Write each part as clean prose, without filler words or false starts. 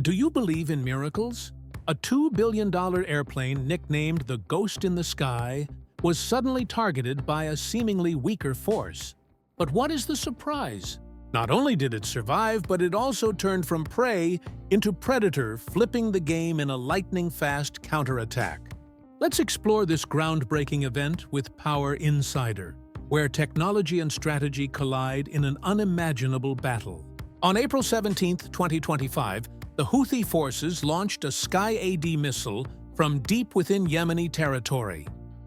Do you believe in miracles? A $2 billion airplane nicknamed the Ghost in the Sky was suddenly targeted by a seemingly weaker force. But what is the surprise? Not only did it survive, but it also turned from prey into predator, flipping the game in a lightning-fast counterattack. Let's explore this groundbreaking event with Power Insider, where technology and strategy collide in an unimaginable battle. On April 17, 2025, the Houthi forces launched a Sky-AD missile from deep within Yemeni territory.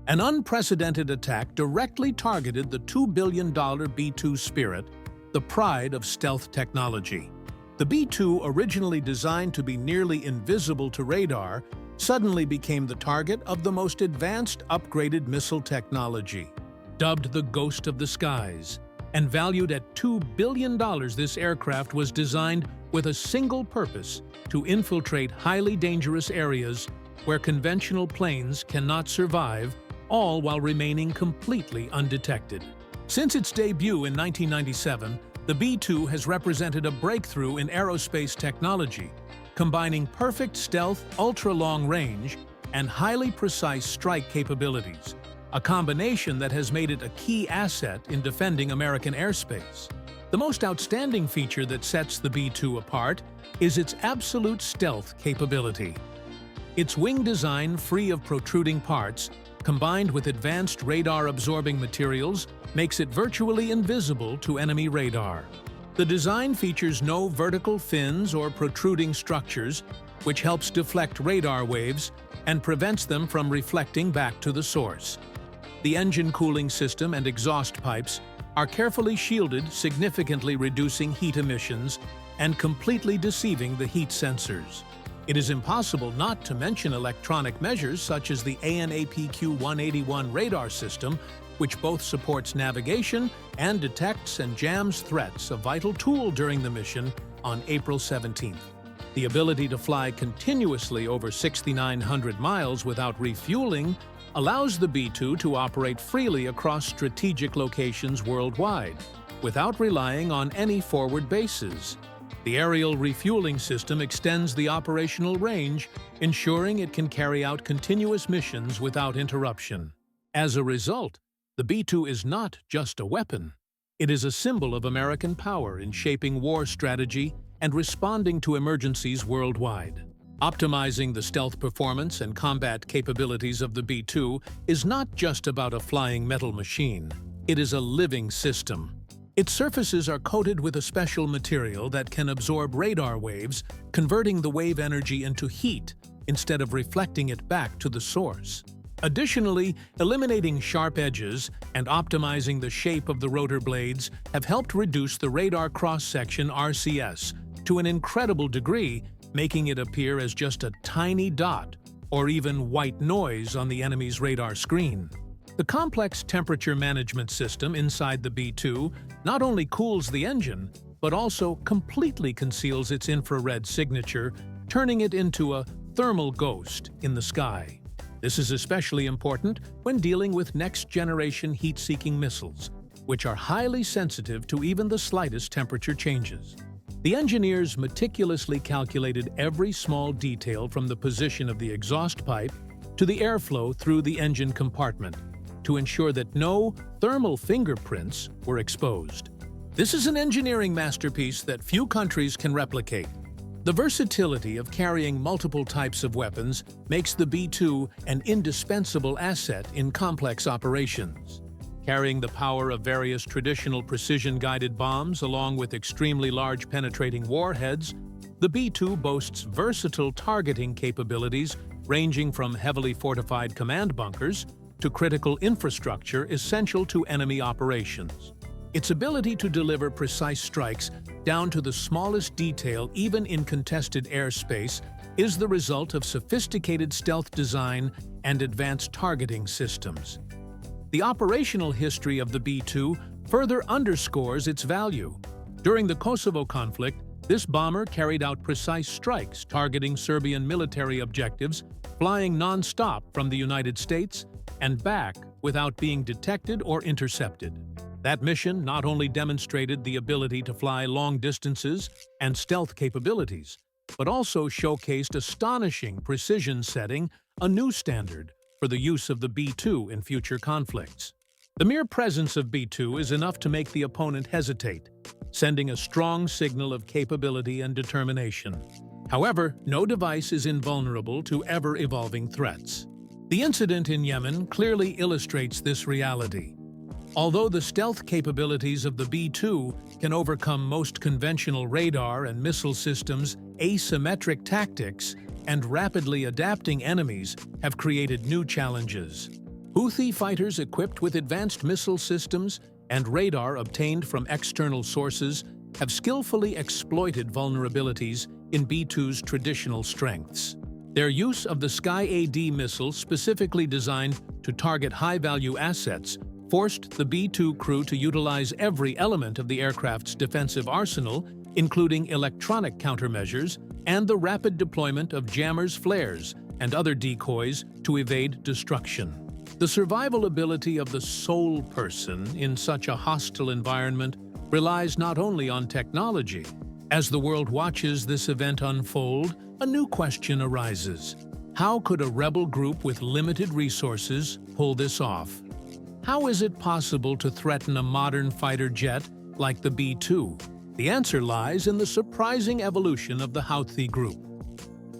An unprecedented attack directly targeted the $2 billion B-2 Spirit, the pride of stealth technology. The B-2, originally designed to be nearly invisible to radar, suddenly became the target of the most advanced upgraded missile technology. Dubbed the Ghost of the Skies, and valued at $2 billion, this aircraft was designed with a single purpose: to infiltrate highly dangerous areas where conventional planes cannot survive, all while remaining completely undetected. Since its debut in 1997, the B-2 has represented a breakthrough in aerospace technology, combining perfect stealth, ultra-long range, and highly precise strike capabilities, a combination that has made it a key asset in defending American airspace. The most outstanding feature that sets the B-2 apart is its absolute stealth capability. Its wing design, free of protruding parts, combined with advanced radar-absorbing materials, makes it virtually invisible to enemy radar. The design features no vertical fins or protruding structures, which helps deflect radar waves and prevents them from reflecting back to the source. The engine cooling system and exhaust pipes are carefully shielded, significantly reducing heat emissions and completely deceiving the heat sensors. It is impossible not to mention electronic measures such as the ANAPQ-181 radar system, which both supports navigation and detects and jams threats, a vital tool during the mission on April 17th. The ability to fly continuously over 6,900 miles without refueling allows the B-2 to operate freely across strategic locations worldwide, without relying on any forward bases. The aerial refueling system extends the operational range, ensuring it can carry out continuous missions without interruption. As a result, the B-2 is not just a weapon. It is a symbol of American power in shaping war strategy and responding to emergencies worldwide. Optimizing the stealth performance and combat capabilities of the B-2 is not just about a flying metal machine. It is a living system. Its surfaces are coated with a special material that can absorb radar waves, converting the wave energy into heat instead of reflecting it back to the source. Additionally, eliminating sharp edges and optimizing the shape of the rotor blades have helped reduce the radar cross-section (RCS) to an incredible degree, making it appear as just a tiny dot or even white noise on the enemy's radar screen. The complex temperature management system inside the B-2 not only cools the engine, but also completely conceals its infrared signature, turning it into a thermal ghost in the sky. This is especially important when dealing with next-generation heat-seeking missiles, which are highly sensitive to even the slightest temperature changes. The engineers meticulously calculated every small detail, from the position of the exhaust pipe to the airflow through the engine compartment, to ensure that no thermal fingerprints were exposed. This is an engineering masterpiece that few countries can replicate. The versatility of carrying multiple types of weapons makes the B-2 an indispensable asset in complex operations. Carrying the power of various traditional precision-guided bombs along with extremely large penetrating warheads, the B-2 boasts versatile targeting capabilities ranging from heavily fortified command bunkers to critical infrastructure essential to enemy operations. Its ability to deliver precise strikes down to the smallest detail, even in contested airspace, is the result of sophisticated stealth design and advanced targeting systems. The operational history of the B-2 further underscores its value. During the Kosovo conflict, this bomber carried out precise strikes targeting Serbian military objectives, flying non-stop from the United States and back without being detected or intercepted. That mission not only demonstrated the ability to fly long distances and stealth capabilities, but also showcased astonishing precision, setting a new standard for the use of the B-2 in future conflicts. The mere presence of B-2 is enough to make the opponent hesitate, sending a strong signal of capability and determination. However, no device is invulnerable to ever-evolving threats. The incident in Yemen clearly illustrates this reality. Although the stealth capabilities of the B-2 can overcome most conventional radar and missile systems, asymmetric tactics and rapidly adapting enemies have created new challenges. Houthi fighters equipped with advanced missile systems and radar obtained from external sources have skillfully exploited vulnerabilities in B-2's traditional strengths. Their use of the Sky-AD missile, specifically designed to target high-value assets, forced the B-2 crew to utilize every element of the aircraft's defensive arsenal, including electronic countermeasures and the rapid deployment of jammers, flares, and other decoys to evade destruction. The survival ability of the sole person in such a hostile environment relies not only on technology. As the world watches this event unfold, a new question arises. How could a rebel group with limited resources pull this off? How is it possible to threaten a modern fighter jet like the B-2? The answer lies in the surprising evolution of the Houthi group.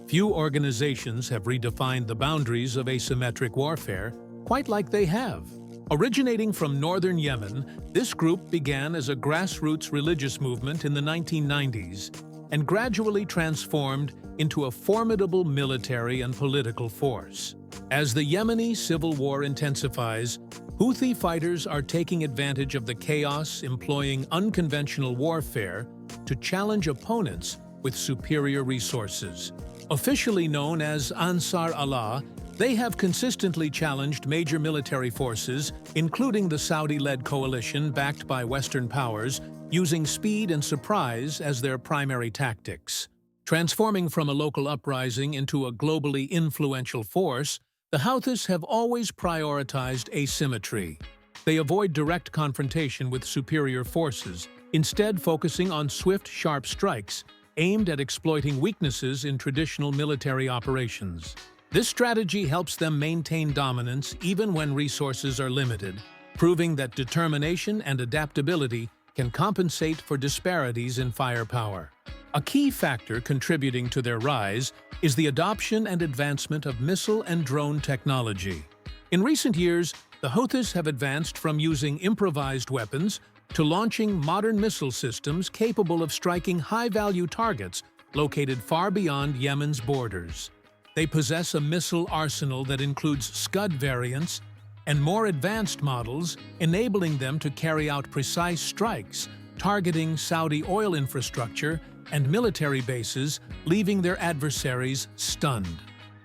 Few organizations have redefined the boundaries of asymmetric warfare quite like they have. Originating from northern Yemen, this group began as a grassroots religious movement in the 1990s and gradually transformed into a formidable military and political force. As the Yemeni civil war intensifies, Houthi fighters are taking advantage of the chaos, employing unconventional warfare to challenge opponents with superior resources. Officially known as Ansar Allah, they have consistently challenged major military forces, including the Saudi-led coalition backed by Western powers, using speed and surprise as their primary tactics. Transforming from a local uprising into a globally influential force, the Houthis have always prioritized asymmetry. They avoid direct confrontation with superior forces, instead focusing on swift, sharp strikes aimed at exploiting weaknesses in traditional military operations. This strategy helps them maintain dominance even when resources are limited, proving that determination and adaptability can compensate for disparities in firepower. A key factor contributing to their rise is the adoption and advancement of missile and drone technology. In recent years, the Houthis have advanced from using improvised weapons to launching modern missile systems capable of striking high-value targets located far beyond Yemen's borders. They possess a missile arsenal that includes Scud variants and more advanced models, enabling them to carry out precise strikes, targeting Saudi oil infrastructure and military bases, leaving their adversaries stunned.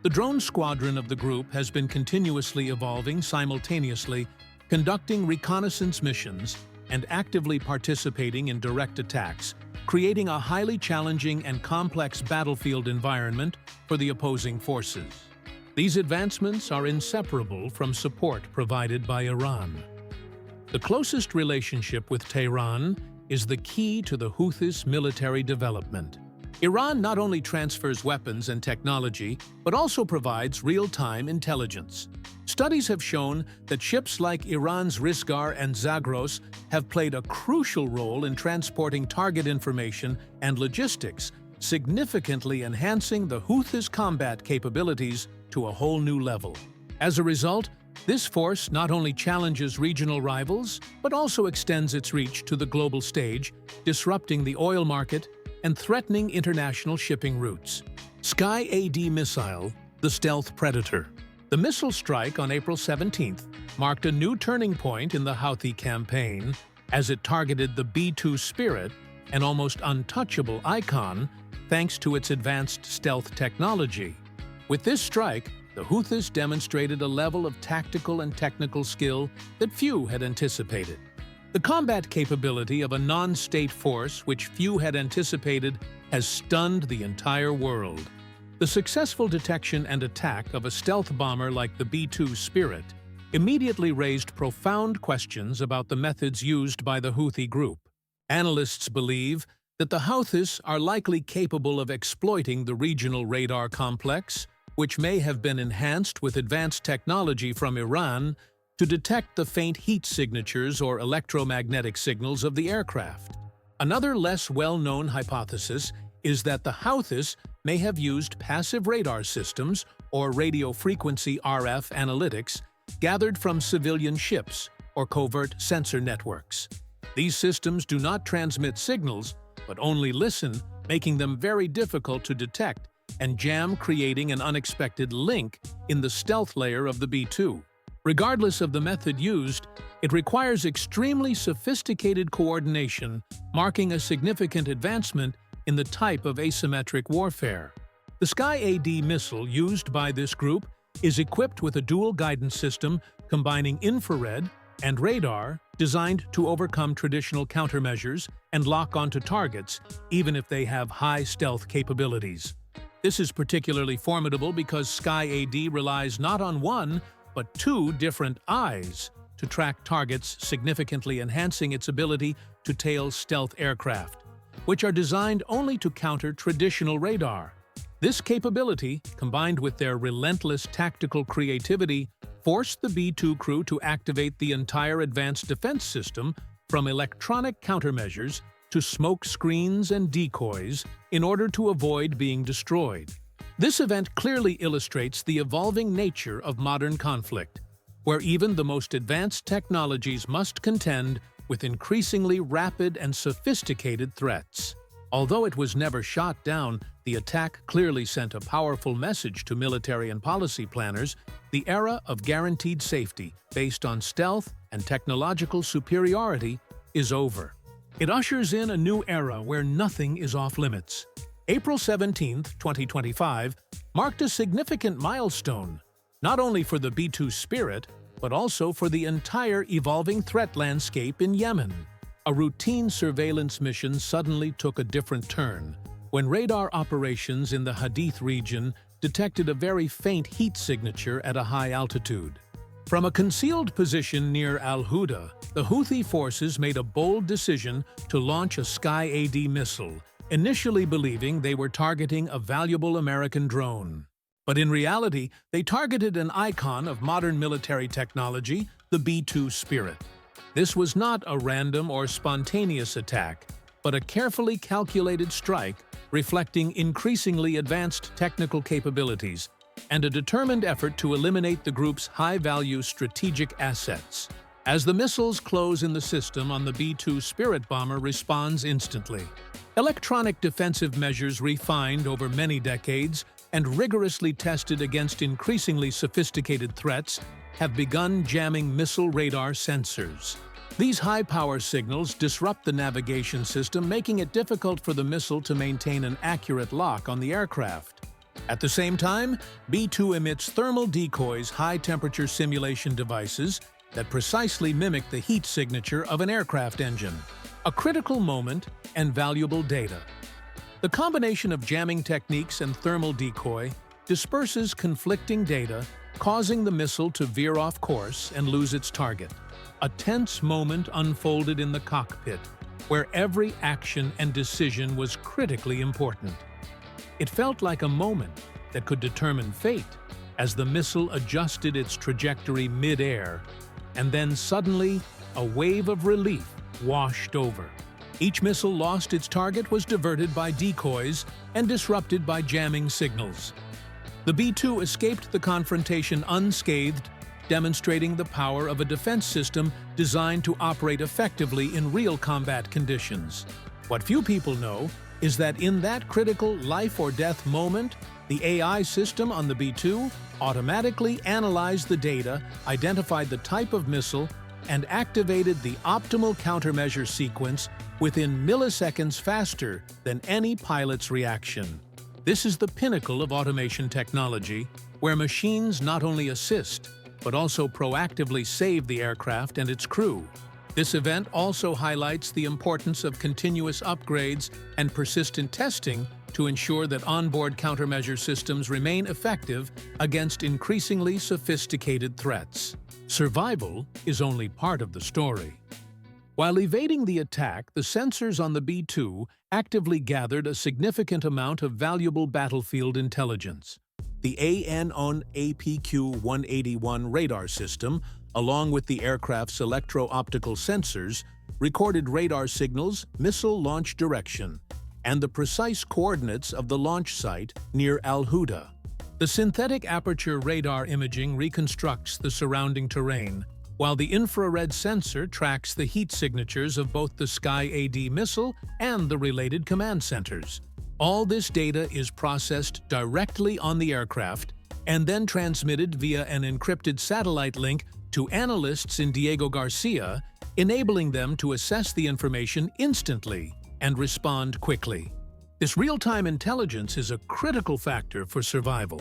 The drone squadron of the group has been continuously evolving simultaneously, conducting reconnaissance missions and actively participating in direct attacks, creating a highly challenging and complex battlefield environment for the opposing forces. These advancements are inseparable from support provided by Iran. The closest relationship with Tehran is the key to the Houthis' military development. Iran not only transfers weapons and technology, but also provides real-time intelligence. Studies have shown that ships like Iran's Rizgar and Zagros have played a crucial role in transporting target information and logistics, significantly enhancing the Houthis' combat capabilities to a whole new level. As a result, this force not only challenges regional rivals, but also extends its reach to the global stage, disrupting the oil market and threatening international shipping routes. Sky-AD missile, the stealth predator. The missile strike on April 17th marked a new turning point in the Houthi campaign as it targeted the B-2 Spirit, an almost untouchable icon thanks to its advanced stealth technology. With this strike, the Houthis demonstrated a level of tactical and technical skill that few had anticipated. The combat capability of a non-state force which few had anticipated has stunned the entire world. The successful detection and attack of a stealth bomber like the B-2 Spirit immediately raised profound questions about the methods used by the Houthi group. Analysts believe that the Houthis are likely capable of exploiting the regional radar complex, which may have been enhanced with advanced technology from Iran, to detect the faint heat signatures or electromagnetic signals of the aircraft. Another less well-known hypothesis is that the Houthis may have used passive radar systems or radio frequency RF analytics gathered from civilian ships or covert sensor networks. These systems do not transmit signals, but only listen, making them very difficult to detect and jam, creating an unexpected link in the stealth layer of the B-2. Regardless of the method used, it requires extremely sophisticated coordination, marking a significant advancement in the type of asymmetric warfare. The Sky-AD missile used by this group is equipped with a dual guidance system combining infrared and radar designed to overcome traditional countermeasures and lock onto targets, even if they have high stealth capabilities. This is particularly formidable because Sky-AD relies not on one, but two different eyes to track targets, significantly enhancing its ability to tail stealth aircraft, which are designed only to counter traditional radar. This capability, combined with their relentless tactical creativity, forced the B-2 crew to activate the entire advanced defense system, from electronic countermeasures to smoke screens and decoys, in order to avoid being destroyed. This event clearly illustrates the evolving nature of modern conflict, where even the most advanced technologies must contend with increasingly rapid and sophisticated threats. Although it was never shot down, the attack clearly sent a powerful message to military and policy planners: the era of guaranteed safety, based on stealth and technological superiority, is over. It ushers in a new era where nothing is off-limits. April 17, 2025, marked a significant milestone, not only for the B-2 Spirit, but also for the entire evolving threat landscape in Yemen. A routine surveillance mission suddenly took a different turn when radar operations in the Houthis region detected a very faint heat signature at a high altitude. From a concealed position near Al-Houda, the Houthi forces made a bold decision to launch a Sky-AD missile, initially believing they were targeting a valuable American drone. But in reality, they targeted an icon of modern military technology, the B-2 Spirit. This was not a random or spontaneous attack, but a carefully calculated strike reflecting increasingly advanced technical capabilities and a determined effort to eliminate the group's high-value strategic assets. As the missiles close in the system on the B-2 Spirit bomber responds instantly. Electronic defensive measures refined over many decades and rigorously tested against increasingly sophisticated threats have begun jamming missile radar sensors. These high-power signals disrupt the navigation system, making it difficult for the missile to maintain an accurate lock on the aircraft. At the same time, B-2 emits thermal decoys, high-temperature simulation devices that precisely mimic the heat signature of an aircraft engine. A critical moment and valuable data. The combination of jamming techniques and thermal decoy disperses conflicting data, causing the missile to veer off course and lose its target. A tense moment unfolded in the cockpit, where every action and decision was critically important. It felt like a moment that could determine fate, as the missile adjusted its trajectory mid-air, and then suddenly, a wave of relief washed over. Each missile lost its target, was diverted by decoys, and disrupted by jamming signals. The B-2 escaped the confrontation unscathed, demonstrating the power of a defense system designed to operate effectively in real combat conditions. What few people know is that in that critical life-or-death moment, the AI system on the B-2 automatically analyzed the data, identified the type of missile, and activated the optimal countermeasure sequence within milliseconds faster than any pilot's reaction. This is the pinnacle of automation technology, where machines not only assist, but also proactively save the aircraft and its crew. This event also highlights the importance of continuous upgrades and persistent testing to ensure that onboard countermeasure systems remain effective against increasingly sophisticated threats. Survival is only part of the story. While evading the attack, the sensors on the B-2 actively gathered a significant amount of valuable battlefield intelligence. The AN-APQ-181 radar system, along with the aircraft's electro-optical sensors, recorded radar signals, missile launch direction, and the precise coordinates of the launch site near Al-Houda. The synthetic aperture radar imaging reconstructs the surrounding terrain, while the infrared sensor tracks the heat signatures of both the Sky-AD missile and the related command centers. All this data is processed directly on the aircraft and then transmitted via an encrypted satellite link to analysts in Diego Garcia, enabling them to assess the information instantly and respond quickly. This real-time intelligence is a critical factor for survival.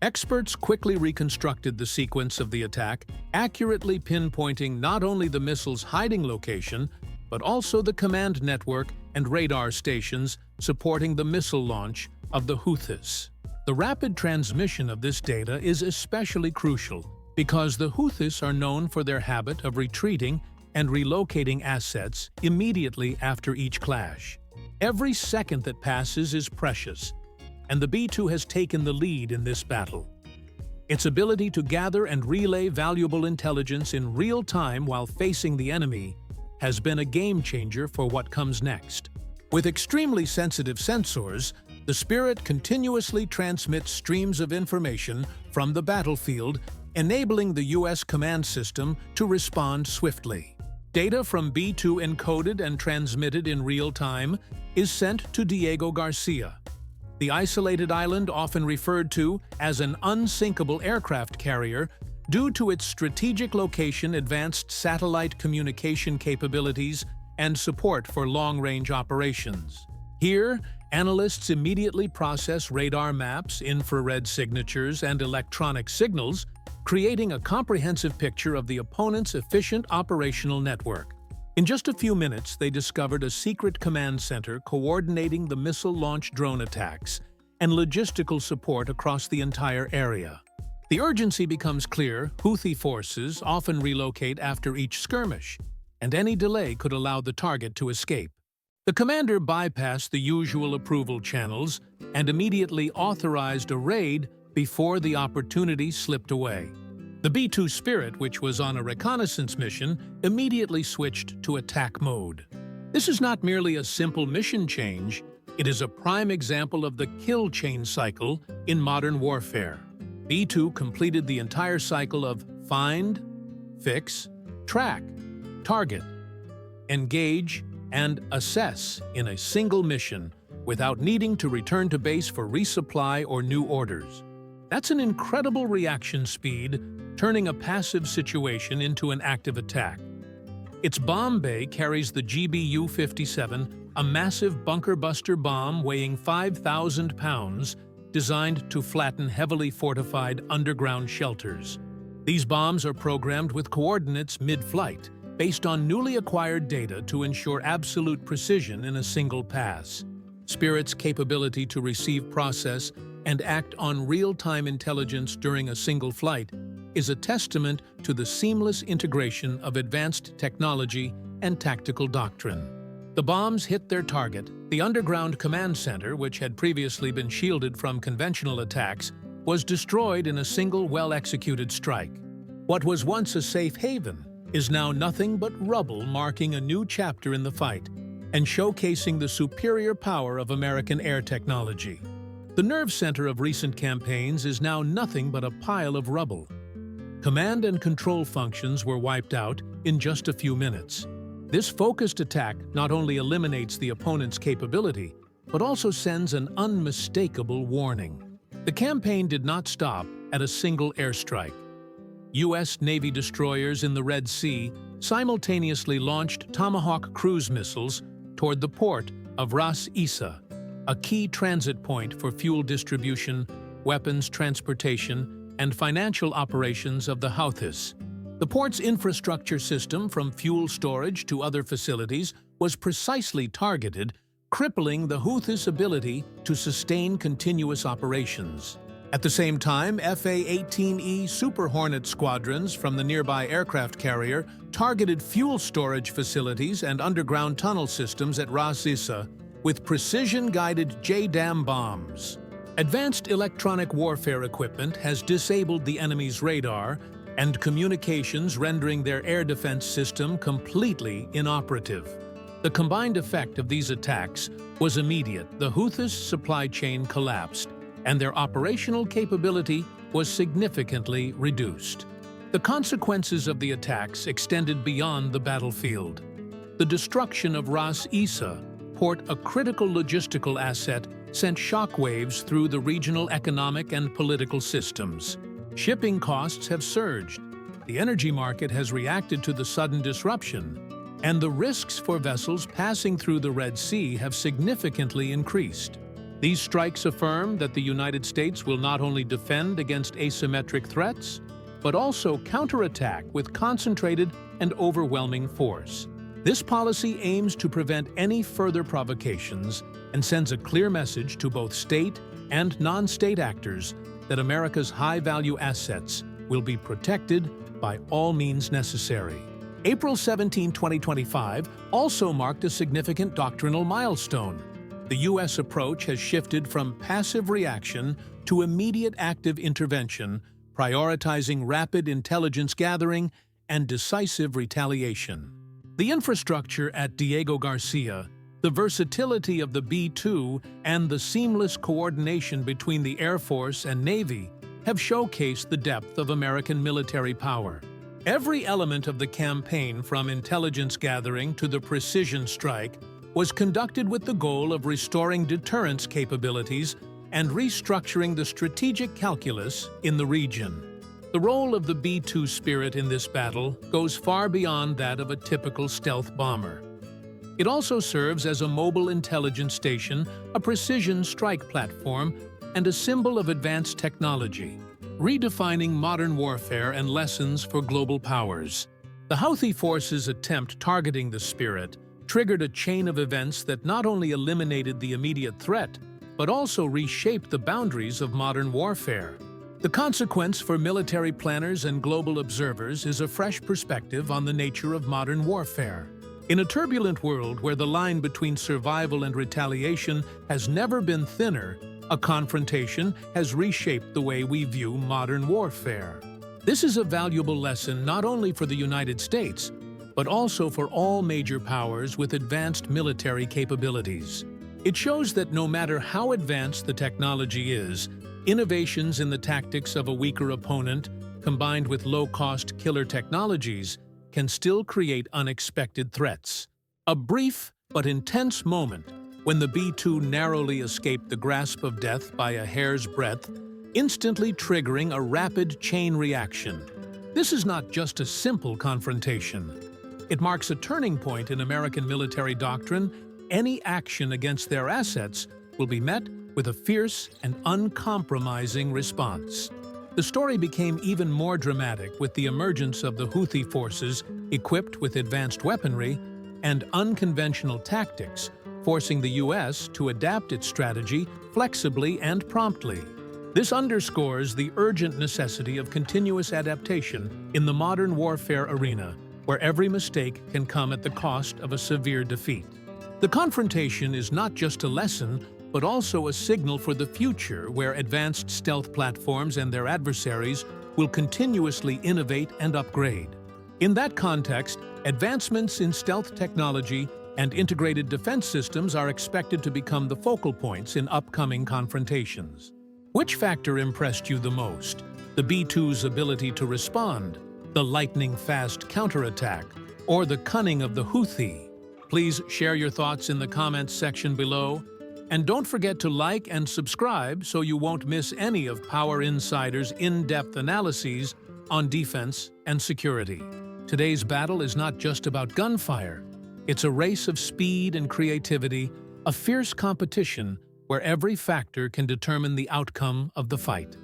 Experts quickly reconstructed the sequence of the attack, accurately pinpointing not only the missile's hiding location, but also the command network and radar stations supporting the missile launch of the Houthis. The rapid transmission of this data is especially crucial because the Houthis are known for their habit of retreating and relocating assets immediately after each clash. Every second that passes is precious, and the B-2 has taken the lead in this battle. Its ability to gather and relay valuable intelligence in real time while facing the enemy has been a game-changer for what comes next. With extremely sensitive sensors, the Spirit continuously transmits streams of information from the battlefield, enabling the U.S. command system to respond swiftly. Data from B-2 encoded and transmitted in real time is sent to Diego Garcia, the isolated island often referred to as an unsinkable aircraft carrier due to its strategic location, advanced satellite communication capabilities, and support for long-range operations. Here, analysts immediately process radar maps, infrared signatures, and electronic signals, creating a comprehensive picture of the opponent's efficient operational network. In just a few minutes, they discovered a secret command center coordinating the missile launch drone attacks and logistical support across the entire area. The urgency becomes clear. Houthi forces often relocate after each skirmish, and any delay could allow the target to escape. The commander bypassed the usual approval channels and immediately authorized a raid before the opportunity slipped away. The B-2 Spirit, which was on a reconnaissance mission, immediately switched to attack mode. This is not merely a simple mission change, it is a prime example of the kill chain cycle in modern warfare. B-2 completed the entire cycle of find, fix, track, target, engage, and assess in a single mission without needing to return to base for resupply or new orders. That's an incredible reaction speed, turning a passive situation into an active attack. Its bomb bay carries the GBU-57, a massive bunker-buster bomb weighing 5,000 pounds, designed to flatten heavily fortified underground shelters. These bombs are programmed with coordinates mid-flight, based on newly acquired data to ensure absolute precision in a single pass. Spirit's capability to receive, process, and act on real-time intelligence during a single flight is a testament to the seamless integration of advanced technology and tactical doctrine. The bombs hit their target. The underground command center, which had previously been shielded from conventional attacks, was destroyed in a single well-executed strike. What was once a safe haven is now nothing but rubble, marking a new chapter in the fight and showcasing the superior power of American air technology. The nerve center of recent campaigns is now nothing but a pile of rubble. Command and control functions were wiped out in just a few minutes. This focused attack not only eliminates the opponent's capability, but also sends an unmistakable warning. The campaign did not stop at a single airstrike. U.S. Navy destroyers in the Red Sea simultaneously launched Tomahawk cruise missiles toward the port of Ras Isa, a key transit point for fuel distribution, weapons transportation, and financial operations of the Houthis. The port's infrastructure system, from fuel storage to other facilities, was precisely targeted, crippling the Houthis' ability to sustain continuous operations. At the same time, FA-18E Super Hornet squadrons from the nearby aircraft carrier targeted fuel storage facilities and underground tunnel systems at Ras Issa with precision-guided JDAM bombs. Advanced electronic warfare equipment has disabled the enemy's radar and communications, rendering their air defense system completely inoperative. The combined effect of these attacks was immediate. The Houthis supply chain collapsed, and their operational capability was significantly reduced. The consequences of the attacks extended beyond the battlefield. The destruction of Ras Issa, port a critical logistical asset, sent shockwaves through the regional economic and political systems. Shipping costs have surged, the energy market has reacted to the sudden disruption, and the risks for vessels passing through the Red Sea have significantly increased. These strikes affirm that the United States will not only defend against asymmetric threats, but also counterattack with concentrated and overwhelming force. This policy aims to prevent any further provocations and sends a clear message to both state and non-state actors that America's high-value assets will be protected by all means necessary. April 17, 2025 also marked a significant doctrinal milestone. The U.S. approach has shifted from passive reaction to immediate active intervention, prioritizing rapid intelligence gathering and decisive retaliation. The infrastructure at Diego Garcia, the versatility of the B-2, and the seamless coordination between the Air Force and Navy have showcased the depth of American military power. Every element of the campaign, from intelligence gathering to the precision strike, was conducted with the goal of restoring deterrence capabilities and restructuring the strategic calculus in the region. The role of the B-2 Spirit in this battle goes far beyond that of a typical stealth bomber. It also serves as a mobile intelligence station, a precision strike platform, and a symbol of advanced technology, redefining modern warfare and lessons for global powers. The Houthi forces' attempt targeting the Spirit triggered a chain of events that not only eliminated the immediate threat, but also reshaped the boundaries of modern warfare. The consequence for military planners and global observers is a fresh perspective on the nature of modern warfare. In a turbulent world where the line between survival and retaliation has never been thinner, a confrontation has reshaped the way we view modern warfare. This is a valuable lesson not only for the United States, but also for all major powers with advanced military capabilities. It shows that no matter how advanced the technology is, innovations in the tactics of a weaker opponent, combined with low-cost killer technologies, can still create unexpected threats. A brief but intense moment when the B-2 narrowly escaped the grasp of death by a hair's breadth, instantly triggering a rapid chain reaction. This is not just a simple confrontation. It marks a turning point in American military doctrine. Any action against their assets will be met with a fierce and uncompromising response. The story became even more dramatic with the emergence of the Houthi forces equipped with advanced weaponry and unconventional tactics, forcing the U.S. to adapt its strategy flexibly and promptly. This underscores the urgent necessity of continuous adaptation in the modern warfare arena, where every mistake can come at the cost of a severe defeat. The confrontation is not just a lesson, but also a signal for the future, where advanced stealth platforms and their adversaries will continuously innovate and upgrade. In that context, advancements in stealth technology and integrated defense systems are expected to become the focal points in upcoming confrontations. Which factor impressed you the most? The B-2's ability to respond, the lightning-fast counterattack, or the cunning of the Houthi? Please share your thoughts in the comments section below. And don't forget to like and subscribe so you won't miss any of Power Insider's in-depth analyses on defense and security. Today's battle is not just about gunfire. It's a race of speed and creativity, a fierce competition where every factor can determine the outcome of the fight.